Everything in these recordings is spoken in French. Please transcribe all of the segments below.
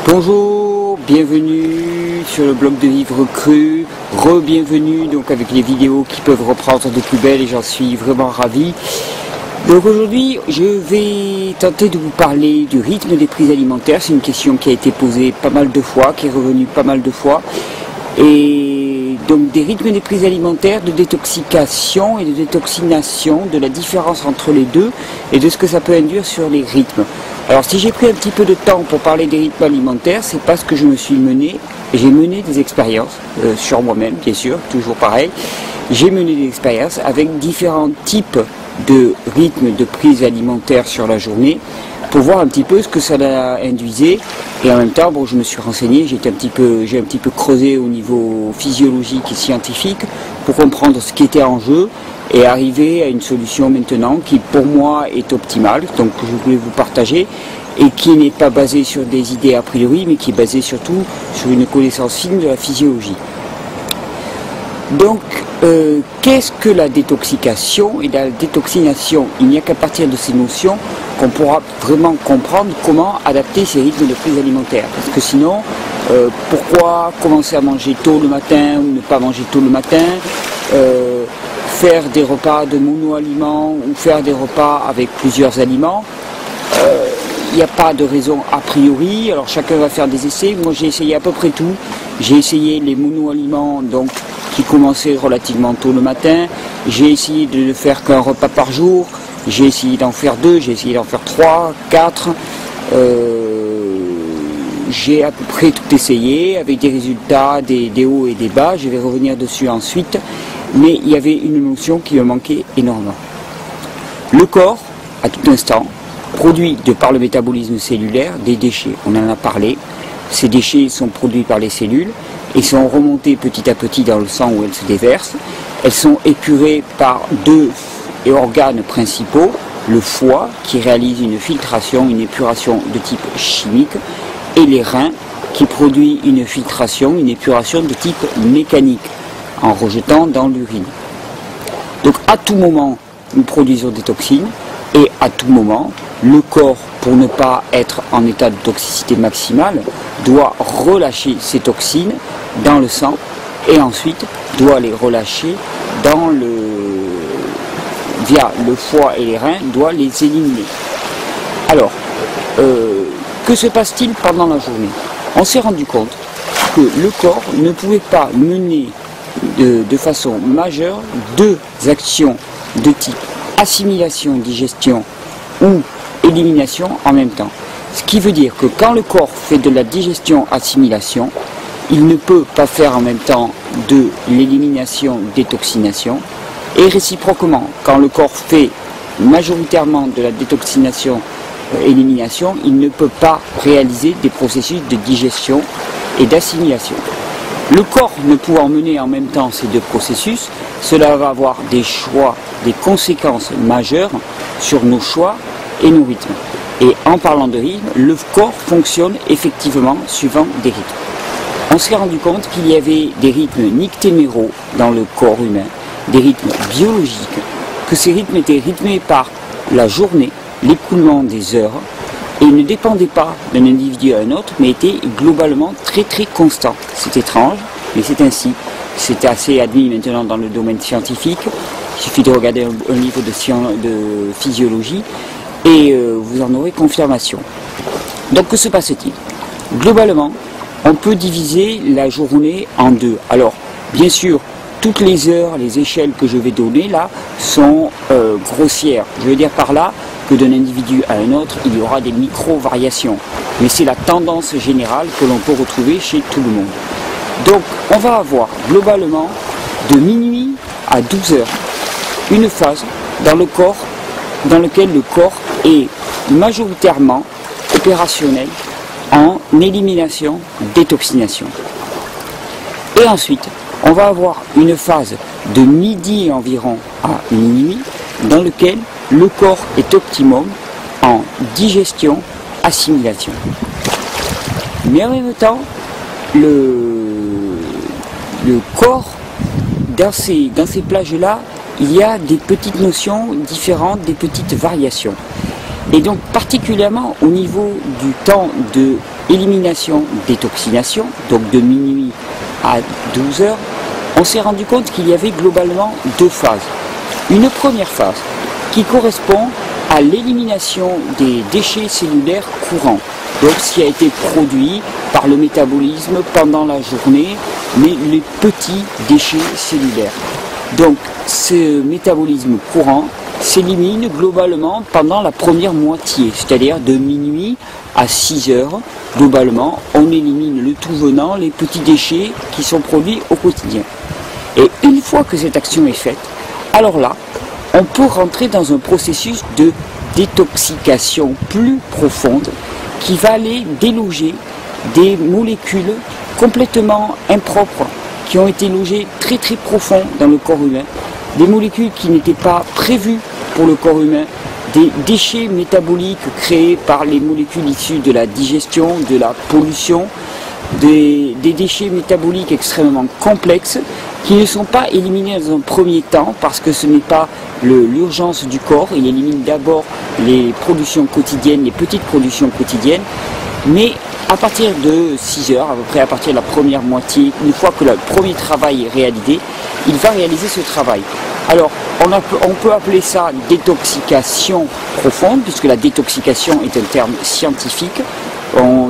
Bonjour, bienvenue sur le blog de Vivre Cru, re-bienvenue donc avec les vidéos qui peuvent reprendre de plus belle et j'en suis vraiment ravi. Donc aujourd'hui je vais tenter de vous parler du rythme des prises alimentaires. C'est une question qui a été posée pas mal de fois, qui est revenue pas mal de fois. Et donc des rythmes des prises alimentaires, de détoxication et de détoxination, de la différence entre les deux et de ce que ça peut induire sur les rythmes. Alors si j'ai pris un petit peu de temps pour parler des rythmes alimentaires, c'est parce que j'ai mené des expériences sur moi-même, bien sûr, toujours pareil. J'ai mené des expériences avec différents types de rythmes de prise alimentaire sur la journée pour voir un petit peu ce que ça induisait. Et en même temps, bon, je me suis renseigné, j'ai un petit peu creusé au niveau physiologique et scientifique pour comprendre ce qui était en jeu et arriver à une solution maintenant qui pour moi est optimale, donc que je voulais vous partager et qui n'est pas basée sur des idées a priori mais qui est basée surtout sur une connaissance fine de la physiologie. Donc, qu'est-ce que la détoxication et la détoxination? Il n'y a qu'à partir de ces notions qu'on pourra vraiment comprendre comment adapter ces rythmes de prise alimentaire. Parce que sinon, pourquoi commencer à manger tôt le matin ou ne pas manger tôt le matin, faire des repas de monoaliments ou faire des repas avec plusieurs aliments, il n'y a pas de raison a priori. Alors chacun va faire des essais. Moi j'ai essayé à peu près tout. J'ai essayé les monoaliments, donc qui commençaient relativement tôt le matin. J'ai essayé de ne faire qu'un repas par jour. J'ai essayé d'en faire 2, j'ai essayé d'en faire 3, 4. J'ai à peu près tout essayé avec des résultats, des hauts et des bas. Je vais revenir dessus ensuite. Mais il y avait une notion qui me manquait énormément. Le corps, à tout instant, produit de par le métabolisme cellulaire des déchets. On en a parlé. Ces déchets sont produits par les cellules et sont remontés petit à petit dans le sang où elles se déversent. Elles sont épurées par deux organes principaux, le foie qui réalise une filtration, une épuration de type chimique, et les reins qui produit une filtration, une épuration de type mécanique en rejetant dans l'urine. Donc à tout moment, nous produisons des toxines et à tout moment, le corps, pour ne pas être en état de toxicité maximale, doit relâcher ces toxines dans le sang et ensuite doit les relâcher via le foie et les reins, doit les éliminer. Alors, que se passe-t-il pendant la journée? On s'est rendu compte que le corps ne pouvait pas mener de façon majeure deux actions de type assimilation, digestion ou élimination en même temps. Ce qui veut dire que quand le corps fait de la digestion-assimilation, il ne peut pas faire en même temps de l'élimination-détoxination. Et réciproquement, quand le corps fait majoritairement de la détoxination-élimination, il ne peut pas réaliser des processus de digestion et d'assimilation. Le corps ne pouvant mener en même temps ces deux processus, cela va avoir des conséquences majeures sur nos choix et nos rythmes. Et en parlant de rythme, le corps fonctionne effectivement suivant des rythmes. On s'est rendu compte qu'il y avait des rythmes nictéméraux dans le corps humain, des rythmes biologiques, que ces rythmes étaient rythmés par la journée, l'écoulement des heures, et ils ne dépendaient pas d'un individu à un autre, mais étaient globalement très très constants. C'est étrange, mais c'est ainsi. C'est assez admis maintenant dans le domaine scientifique. Il suffit de regarder un livre de physiologie et vous en aurez confirmation. Donc que se passe-t-il? Globalement, on peut diviser la journée en deux. Alors, bien sûr, toutes les heures, les échelles que je vais donner là sont grossières. Je veux dire par là que d'un individu à un autre, il y aura des micro-variations. Mais c'est la tendance générale que l'on peut retrouver chez tout le monde. Donc, on va avoir globalement de minuit à 12 heures une phase dans le corps dans laquelle le corps est majoritairement opérationnel en élimination, détoxination. Et ensuite, on va avoir une phase de midi environ à minuit dans laquelle le corps est optimum en digestion, assimilation. Mais en même temps, le corps, dans ces plages-là, il y a des petites notions différentes, des petites variations. Et donc particulièrement au niveau du temps de élimination, détoxination, donc de minuit à 12 heures, on s'est rendu compte qu'il y avait globalement deux phases. Une première phase qui correspond à l'élimination des déchets cellulaires courants, donc ce qui a été produit par le métabolisme pendant la journée, mais les petits déchets cellulaires. Donc ce métabolisme courant s'élimine globalement pendant la première moitié, c'est-à-dire de minuit à 6 heures. Globalement, on élimine le tout venant, les petits déchets qui sont produits au quotidien. Et une fois que cette action est faite, alors là, on peut rentrer dans un processus de détoxication plus profonde qui va aller déloger des molécules complètement impropres qui ont été logées très très profond dans le corps humain, des molécules qui n'étaient pas prévues pour le corps humain, des déchets métaboliques créés par les molécules issues de la digestion, de la pollution, des déchets métaboliques extrêmement complexes qui ne sont pas éliminés dans un premier temps parce que ce n'est pas l'urgence du corps. Il élimine d'abord les productions quotidiennes, les petites productions quotidiennes, mais à partir de 6 heures, à peu près à partir de la première moitié, une fois que le premier travail est réalisé, il va réaliser ce travail. Alors, on peut appeler ça détoxication profonde, puisque la détoxication est un terme scientifique.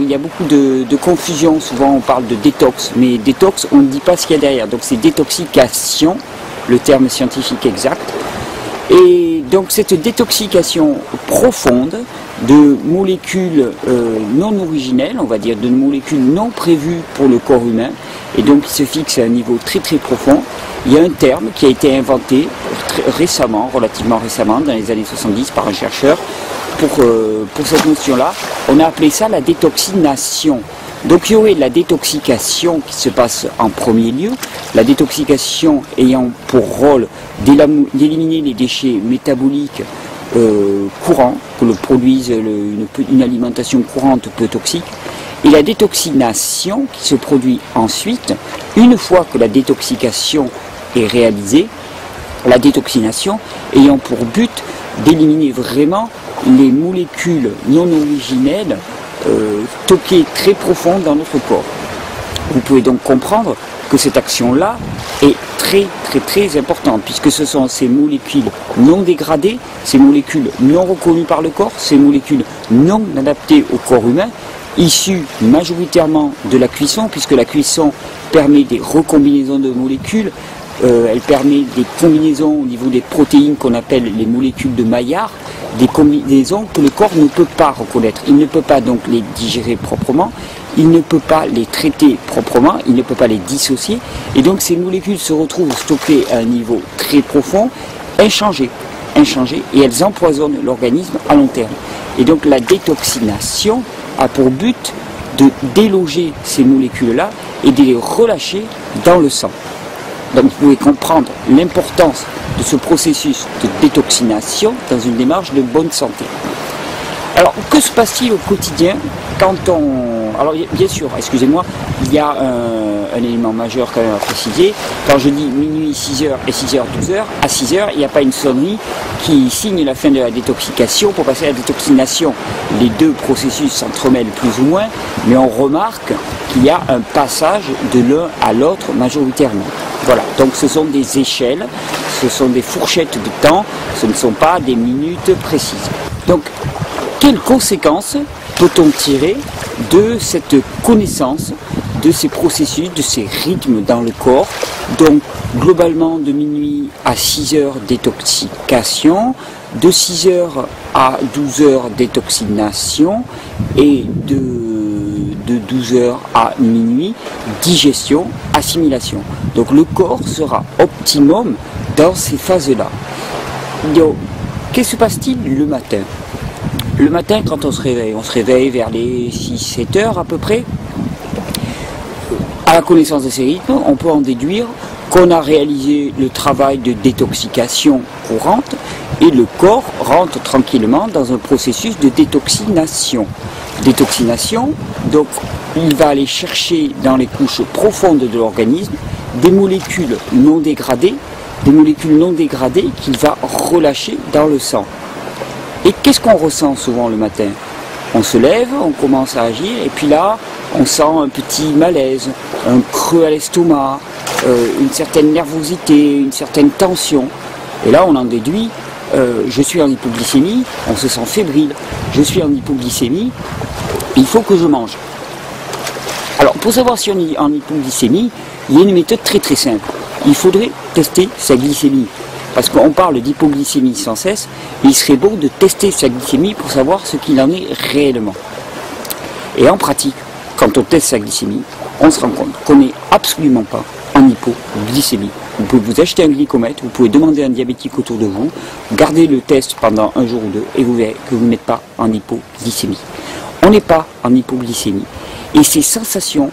Il y a beaucoup de confusion, souvent on parle de détox, mais détox, on ne dit pas ce qu'il y a derrière. Donc c'est détoxication, le terme scientifique exact. Et donc cette détoxication profonde de molécules non originelles, on va dire, de molécules non prévues pour le corps humain, et donc qui se fixe à un niveau très très profond. Il y a un terme qui a été inventé récemment, relativement récemment, dans les années 70 par un chercheur, pour cette notion-là. On a appelé ça la détoxination. Donc il y aurait la détoxication qui se passe en premier lieu, la détoxication ayant pour rôle d'éliminer les déchets métaboliques courants, que le produise une alimentation courante peu toxique, et la détoxination qui se produit ensuite, une fois que la détoxication est réalisée, la détoxination ayant pour but d'éliminer vraiment les molécules non originelles stockées très profond dans notre corps. Vous pouvez donc comprendre que cette action-là est très très très importante, puisque ce sont ces molécules non dégradées, ces molécules non reconnues par le corps, ces molécules non adaptées au corps humain, issues majoritairement de la cuisson, puisque la cuisson permet des recombinaisons de molécules, elle permet des combinaisons au niveau des protéines qu'on appelle les molécules de Maillard, des combinaisons que le corps ne peut pas reconnaître. Il ne peut pas donc les digérer proprement, il ne peut pas les traiter proprement, il ne peut pas les dissocier, et donc ces molécules se retrouvent stockées à un niveau très profond, inchangées, et elles empoisonnent l'organisme à long terme. Et donc la détoxination a pour but de déloger ces molécules-là et de les relâcher dans le sang. Donc vous pouvez comprendre l'importance de ce processus de détoxination dans une démarche de bonne santé. Alors, que se passe-t-il au quotidien quand on... Alors, bien sûr, excusez-moi, il y a un élément majeur quand même à préciser. Quand je dis minuit 6h et 6h 12h, à 6h, il n'y a pas une sonnerie qui signe la fin de la détoxication pour passer à la détoxination. Les deux processus s'entremêlent plus ou moins, mais on remarque qu'il y a un passage de l'un à l'autre majoritairement. Voilà, donc ce sont des échelles, ce sont des fourchettes de temps, ce ne sont pas des minutes précises. Donc, quelles conséquences peut-on tirer de cette connaissance de ces processus, de ces rythmes dans le corps? Donc, globalement, de minuit à 6 heures détoxication, de 6 heures à 12 heures détoxination, et de 12 heures à minuit, digestion, assimilation. Donc le corps sera optimum dans ces phases-là. Qu'est-ce qui se passe-t-il le matin? Le matin, quand on se réveille vers les 6-7 heures à peu près. À la connaissance de ces rythmes, on peut en déduire qu'on a réalisé le travail de détoxication courante et le corps rentre tranquillement dans un processus de détoxination. Détoxination, donc il va aller chercher dans les couches profondes de l'organisme des molécules non dégradées qu'il va relâcher dans le sang. Et qu'est-ce qu'on ressent souvent le matin? On se lève, on commence à agir, et puis là, on sent un petit malaise, un creux à l'estomac, une certaine nervosité, une certaine tension. Et là, on en déduit, je suis en hypoglycémie, on se sent fébrile, je suis en hypoglycémie, il faut que je mange. Alors, pour savoir si on est en hypoglycémie, il y a une méthode très très simple. Il faudrait tester sa glycémie. Parce qu'on parle d'hypoglycémie sans cesse, il serait bon de tester sa glycémie pour savoir ce qu'il en est réellement. Et en pratique, quand on teste sa glycémie, on se rend compte qu'on n'est absolument pas en hypoglycémie. Vous pouvez vous acheter un glycomètre, vous pouvez demander à un diabétique autour de vous, gardez le test pendant un jour ou deux et vous verrez que vous n'êtes pas en hypoglycémie. On n'est pas en hypoglycémie. Et ces sensations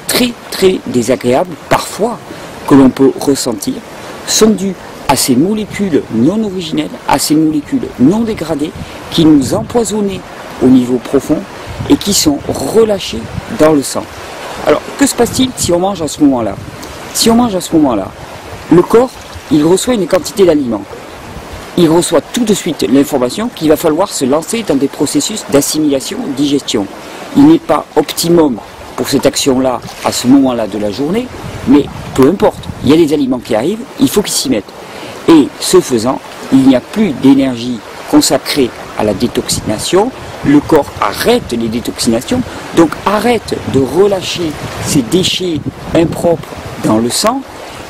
très très désagréables, parfois, que l'on peut ressentir, sont dues à ces molécules non originelles, à ces molécules non dégradées, qui nous empoisonnent au niveau profond et qui sont relâchées dans le sang. Alors, que se passe-t-il si on mange à ce moment-là? Si on mange à ce moment-là, le corps, il reçoit une quantité d'aliments. Il reçoit tout de suite l'information qu'il va falloir se lancer dans des processus d'assimilation, digestion. Il n'est pas optimum pour cette action-là à ce moment-là de la journée, mais peu importe, il y a des aliments qui arrivent, il faut qu'ils s'y mettent. Et ce faisant, il n'y a plus d'énergie consacrée à la détoxination, le corps arrête les détoxinations, donc arrête de relâcher ces déchets impropres dans le sang,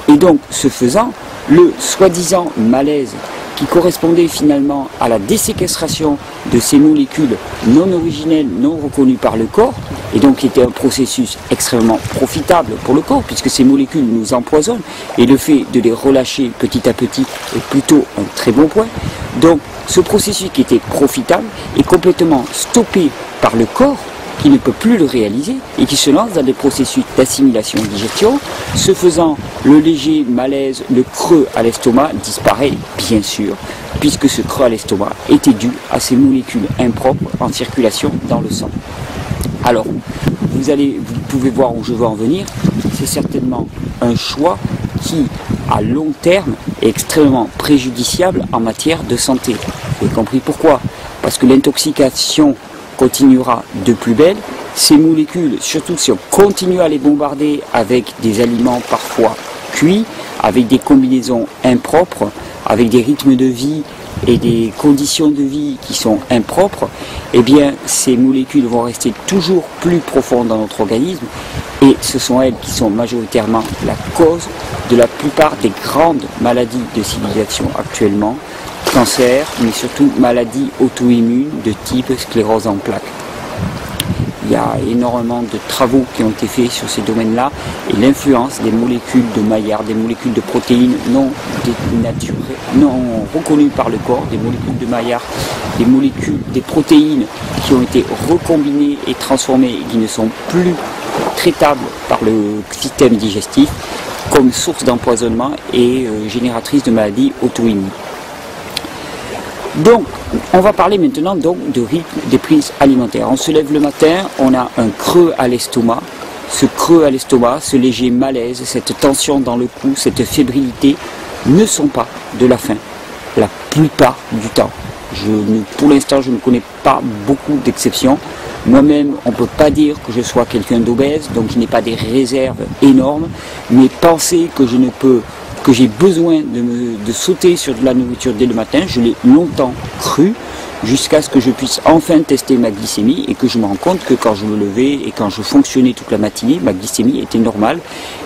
et donc ce faisant, le soi-disant malaise qui correspondait finalement à la déséquestration de ces molécules non originelles, non reconnues par le corps, et donc qui était un processus extrêmement profitable pour le corps, puisque ces molécules nous empoisonnent, et le fait de les relâcher petit à petit est plutôt un très bon point. Donc ce processus qui était profitable est complètement stoppé par le corps, qui ne peut plus le réaliser et qui se lance dans des processus d'assimilation et digestion. Ce faisant, le léger malaise, le creux à l'estomac disparaît bien sûr, puisque ce creux à l'estomac était dû à ces molécules impropres en circulation dans le sang. Alors, vous pouvez voir où je veux en venir, c'est certainement un choix qui, à long terme, est extrêmement préjudiciable en matière de santé. Vous avez compris pourquoi? Parce que l'intoxication continuera de plus belle, ces molécules, surtout si on continue à les bombarder avec des aliments parfois cuits, avec des combinaisons impropres, avec des rythmes de vie et des conditions de vie qui sont impropres, eh bien ces molécules vont rester toujours plus profondes dans notre organisme et ce sont elles qui sont majoritairement la cause de la plupart des grandes maladies de civilisation actuellement, cancer, mais surtout maladies auto-immunes de type sclérose en plaques. Il y a énormément de travaux qui ont été faits sur ces domaines-là et l'influence des molécules de Maillard, des molécules de protéines non dénaturées, non reconnues par le corps, des molécules de Maillard, des molécules, des protéines qui ont été recombinées et transformées et qui ne sont plus traitables par le système digestif comme source d'empoisonnement et génératrice de maladies auto-immunes. Donc, on va parler maintenant donc de rythme des prises alimentaires. On se lève le matin, on a un creux à l'estomac. Ce creux à l'estomac, ce léger malaise, cette tension dans le cou, cette fébrilité ne sont pas de la faim, la plupart du temps. Pour l'instant, je ne connais pas beaucoup d'exceptions. Moi-même, on ne peut pas dire que je sois quelqu'un d'obèse, donc je n'ai pas des réserves énormes, mais penser que j'ai besoin de sauter sur de la nourriture dès le matin, je l'ai longtemps cru, jusqu'à ce que je puisse enfin tester ma glycémie et que je me rends compte que quand je me levais et quand je fonctionnais toute la matinée, ma glycémie était normale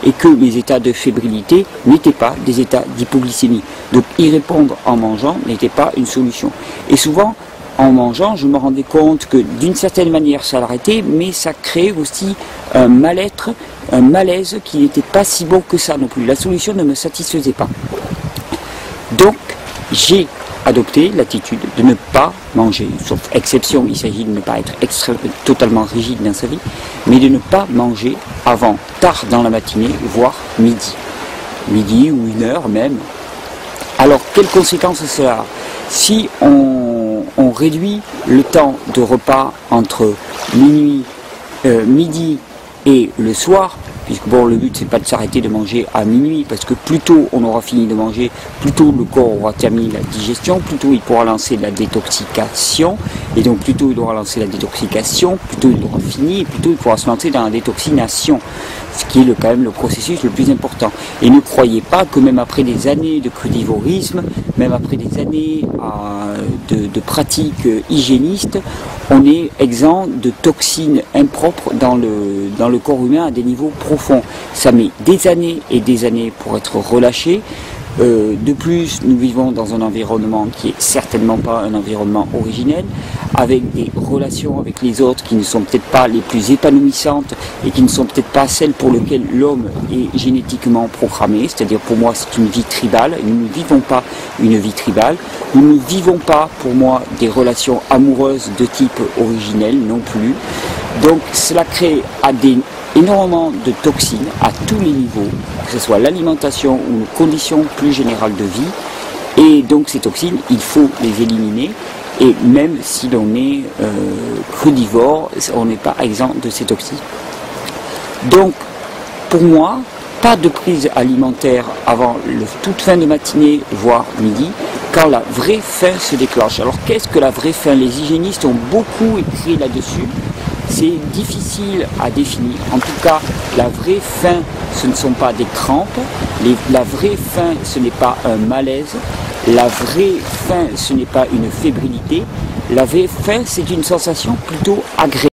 et que mes états de fébrilité n'étaient pas des états d'hypoglycémie. Donc y répondre en mangeant n'était pas une solution. Et souvent, en mangeant, je me rendais compte que d'une certaine manière ça l'arrêtait, mais ça créait aussi un mal-être, un malaise qui n'était pas si bon que ça non plus. La solution ne me satisfaisait pas. Donc, j'ai adopté l'attitude de ne pas manger, sauf exception, il s'agit de ne pas être totalement rigide dans sa vie, mais de ne pas manger avant tard dans la matinée, voire midi. Midi ou 1h même. Alors, quelles conséquences cela a? Si on réduit le temps de repas entre midi et le soir, puisque bon, le but c'est pas de s'arrêter de manger à minuit, parce que plus tôt on aura fini de manger, plus tôt le corps aura terminé la digestion, plus tôt il pourra lancer la détoxication, et donc plus tôt il aura lancé la détoxication, plus tôt il aura fini, et plus tôt il pourra se lancer dans la détoxination, ce qui est quand même le processus le plus important. Et ne croyez pas que même après des années de crudivorisme, même après des années de pratiques hygiénistes, on est exempt de toxines impropres dans le corps humain à des niveaux profonds. Ça met des années et des années pour être relâché. De plus, nous vivons dans un environnement qui est certainement pas un environnement originel, avec des relations avec les autres qui ne sont peut-être pas les plus épanouissantes et qui ne sont peut-être pas celles pour lesquelles l'homme est génétiquement programmé. C'est-à-dire pour moi c'est une vie tribale, nous ne vivons pas une vie tribale, nous ne vivons pas pour moi des relations amoureuses de type originel non plus. Donc cela crée énormément de toxines à tous les niveaux, que ce soit l'alimentation ou une condition plus générale de vie. Et donc ces toxines, il faut les éliminer. Et même si l'on est crudivore, on n'est pas exempt de ces toxines. Donc pour moi, pas de prise alimentaire avant toute fin de matinée, voire midi, quand la vraie faim se déclenche. Alors qu'est-ce que la vraie faim? Les hygiénistes ont beaucoup écrit là-dessus. C'est difficile à définir. En tout cas, la vraie faim, ce ne sont pas des crampes. La vraie faim, ce n'est pas un malaise. La vraie faim, ce n'est pas une fébrilité. La vraie faim, c'est une sensation plutôt agréable.